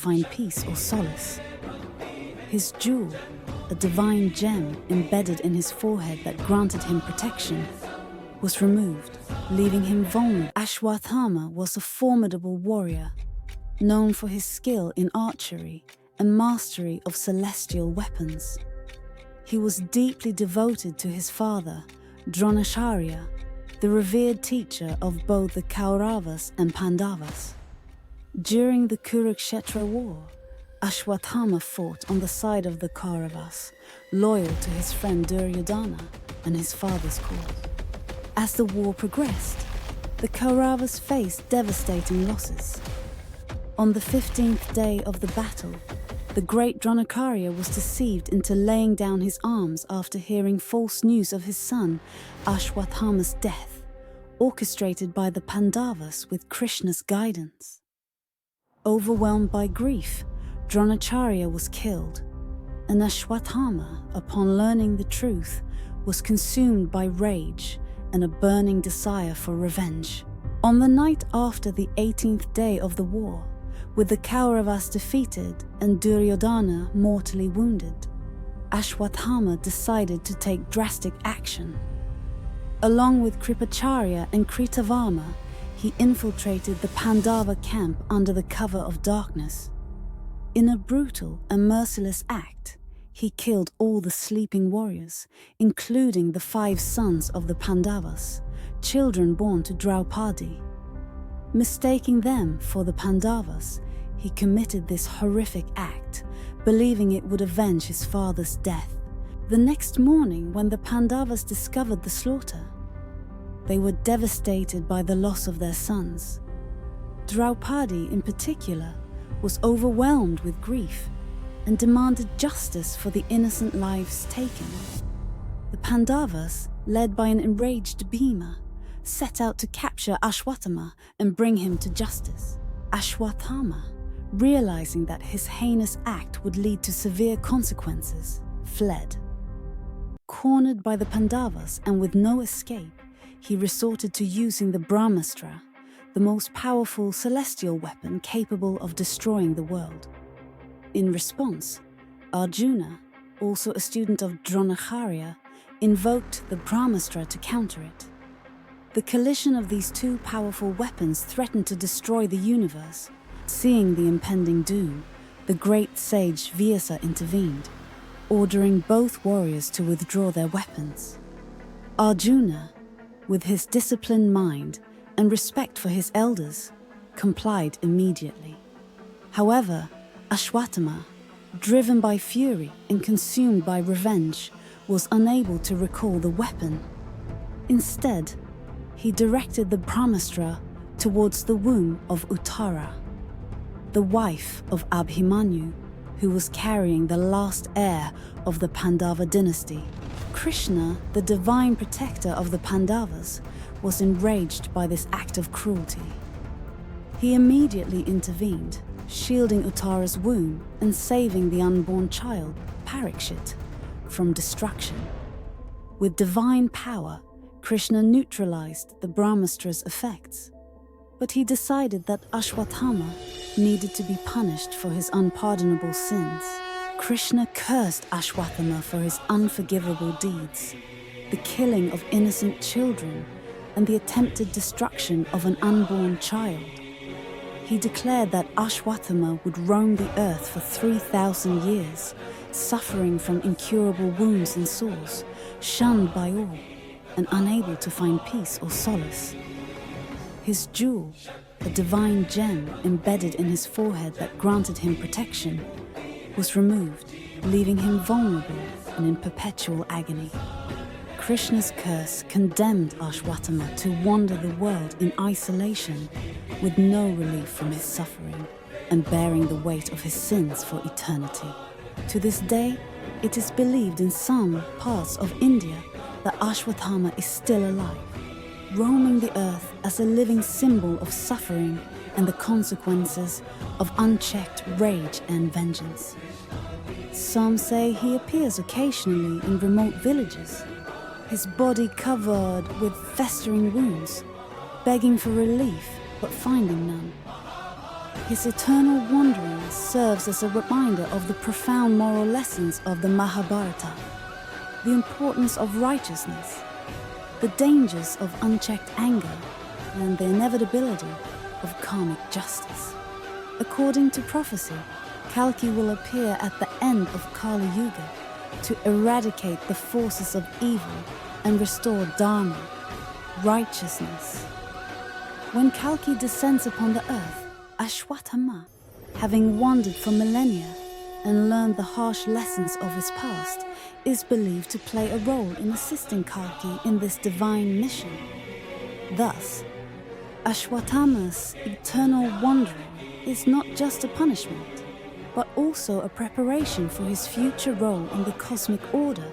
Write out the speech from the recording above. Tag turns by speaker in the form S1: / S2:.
S1: find peace or solace. His jewel, a divine gem embedded in his forehead that granted him protection, was removed, leaving him vulnerable. Ashwatthama was a formidable warrior, known for his skill in archery and mastery of celestial weapons. He was deeply devoted to his father, Dronacharya, the revered teacher of both the Kauravas and Pandavas. During the Kurukshetra war, Ashwatthama fought on the side of the Kauravas, loyal to his friend Duryodhana and his father's cause. As the war progressed, the Kauravas faced devastating losses. On the 15th day of the battle, the great Dronacharya was deceived into laying down his arms after hearing false news of his son Ashwatthama's death, orchestrated by the Pandavas with Krishna's guidance. Overwhelmed by grief, Dronacharya was killed, and Ashwatthama, upon learning the truth, was consumed by rage and a burning desire for revenge. On the night after the 18th day of the war, with the Kauravas defeated and Duryodhana mortally wounded, Ashwatthama decided to take drastic action. Along with Kripacharya and Kritavarma, he infiltrated the Pandava camp under the cover of darkness. In a brutal and merciless act, he killed all the sleeping warriors, including the 5 sons of the Pandavas, children born to Draupadi. Mistaking them for the Pandavas, he committed this horrific act, believing it would avenge his father's death. The next morning, when the Pandavas discovered the slaughter, they were devastated by the loss of their sons. Draupadi, in particular, was overwhelmed with grief and demanded justice for the innocent lives taken. The Pandavas, led by an enraged Bhima, set out to capture Ashwatthama and bring him to justice. Ashwatthama, realizing that his heinous act would lead to severe consequences, fled. Cornered by the Pandavas and with no escape, he resorted to using the brahmastra, the most powerful celestial weapon capable of destroying the world. In response, Arjuna, also a student of Dronacharya, invoked the brahmastra to counter it. The collision of these 2 powerful weapons threatened to destroy the universe. Seeing the impending doom, the great sage Vyasa intervened, ordering both warriors to withdraw their weapons. Arjuna, with his disciplined mind and respect for his elders, complied immediately. However, Ashwatthama, driven by fury and consumed by revenge, was unable to recall the weapon. Instead, he directed the brahmastra towards the womb of Uttara, the wife of Abhimanyu, who was carrying the last heir of the Pandava dynasty. Krishna, the divine protector of the Pandavas, was enraged by this act of cruelty. He immediately intervened, shielding Uttara's womb and saving the unborn child, Parikshit, from destruction. With divine power, Krishna neutralized the brahmastra's effects, but he decided that Ashwatthama needed to be punished for his unpardonable sins. Krishna cursed Ashwatthama for his unforgivable deeds, the killing of innocent children, and the attempted destruction of an unborn child. He declared that Ashwatthama would roam the earth for 3,000 years, suffering from incurable wounds and sores, shunned by all, and unable to find peace or solace. His jewel, a divine gem embedded in his forehead that granted him protection, was removed, leaving him vulnerable and in perpetual agony. Krishna's curse condemned Ashwatthama to wander the world in isolation, with no relief from his suffering, and bearing the weight of his sins for eternity. To this day, it is believed in some parts of India that Ashwatthama is still alive, roaming the earth as a living symbol of suffering and the consequences of unchecked rage and vengeance. Some say he appears occasionally in remote villages, his body covered with festering wounds, begging for relief but finding none. His eternal wandering serves as a reminder of the profound moral lessons of the Mahabharata, the importance of righteousness, the dangers of unchecked anger, and the inevitability of karmic justice. According to prophecy, Kalki will appear at the end of Kali Yuga to eradicate the forces of evil and restore dharma, righteousness. When Kalki descends upon the earth, Ashwatthama, having wandered for millennia and learned the harsh lessons of his past, is believed to play a role in assisting Kalki in this divine mission. Thus, Ashwatthama's eternal wandering is not just a punishment, but also a preparation for his future role in the cosmic order.